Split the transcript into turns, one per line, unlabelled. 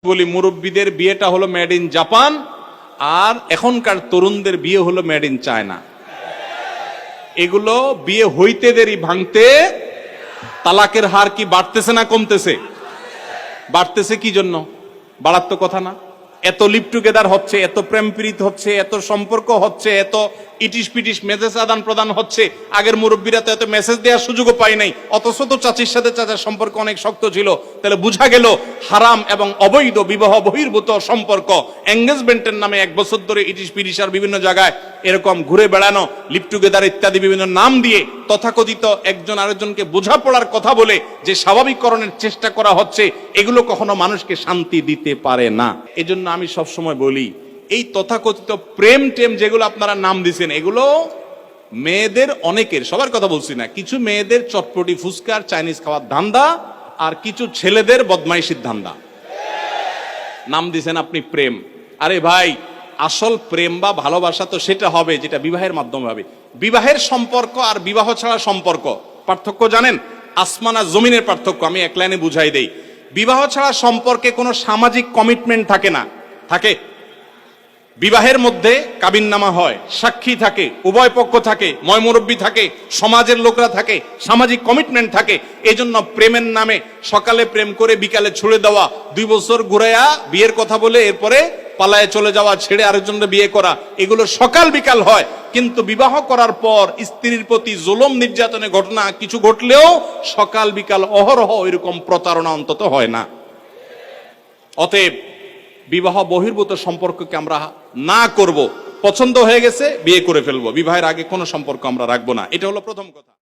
বলি মুরব্বীদের বিয়েটা হলো মেড ইন জাপান, আর এখনকার তরুণদের বিয়ে হলো মেড ইন চায়না। এগুলো বিয়ে হইতে দেরি ভাঙতে, তালাকের হার কি বাড়তেছে না কমতেছে? বাড়তেছে। কি জন্য? বাড়ার তো কথা না। এত লিভ টুগেদার হচ্ছে, এত প্রেম প্রীত হচ্ছে, এত সম্পর্ক হচ্ছে, এত ইটিস পিটিস মেসেজ আদান প্রদান হচ্ছে। আগের মুরব্বীরা তো এত মেসেজ দেওয়ার সুযোগও পায় নাই, অথচ তো চাচির সাথে চাচার সম্পর্ক অনেক শক্ত ছিল। তাহলে বুঝা গেল হারাম এবং অবৈধ বিবাহ বহির্ভূত সম্পর্ক, এঙ্গেজমেন্টের নামে 1 বছর ধরে ইটিস পিটিস আর বিভিন্ন জায়গায় এরকম ঘুরে বেড়ানো, লিভ টুগেদার ইত্যাদি বিভিন্ন নাম দিয়ে তথাকথিত একজন আরেকজনকে বোঝাপড়ার কথা বলে যে স্বাভাবিককরণের চেষ্টা করা হচ্ছে, এগুলো কখনো মানুষকে শান্তি দিতে পারে না। এজন্য আমি সবসময় বলি, এই তথাকথিত প্রেম টেম যেগুলো আপনারা নাম দিচ্ছেন, এগুলো মেয়েদের অনেকের, সবার কথা বলছি না, কিছু মেয়েদের চটপটি ফুচকার চাইনিজ খাওয়ার ধান্দা, আর কিছু ছেলেদের বদমাইশির ধান্দা। নাম দিছেন আপনি প্রেম। আরে ভাই, আসল প্রেম বা ভালোবাসা তো সেটা হবে যেটা বিবাহের মাধ্যমে হবে। বিবাহের সম্পর্ক আর বিবাহ ছাড়া সম্পর্ক পার্থক্য জানেন? আসমান আর জমিনের পার্থক্য। আমি এক লাইনে বুঝাই দেই। বিবাহ ছাড়া সম্পর্কে কোনো সামাজিক কমিটমেন্ট থাকে না। থাকে? বিবাহের মধ্যে কাবিননামা হয়, সাক্ষী থাকে, উভয় পক্ষ থাকে, ময়মুরব্বী থাকে, সমাজের লোকরা থাকে, সামাজিক কমিটমেন্ট থাকে। এজন্য প্রেমের নামে সকালে প্রেম করে বিকালে ছুড়ে দেওয়া, 2 বছর ঘুরাইয়া বিয়ের কথা বলে এরপরে পালায়ে চলে যাওয়া, ছেড়ে আরেকজনকে বিয়ে করা, এগুলো সকাল বিকাল হয়। কিন্তু বিবাহ করার পর স্ত্রীর প্রতি জুলুম নির্যাতনের ঘটনা কিছু ঘটলেও সকাল বিকাল অহরহ এরকম প্রতারণা অন্তত হয় না। অতএব বিবাহ বহির্ভূত সম্পর্ককে আমরা না করব। পছন্দ হয়ে গেছে বিয়ে করে ফেলবো, বিবাহের আগে কোনো সম্পর্ক আমরা রাখবো না। এটা হলো প্রথম কথা।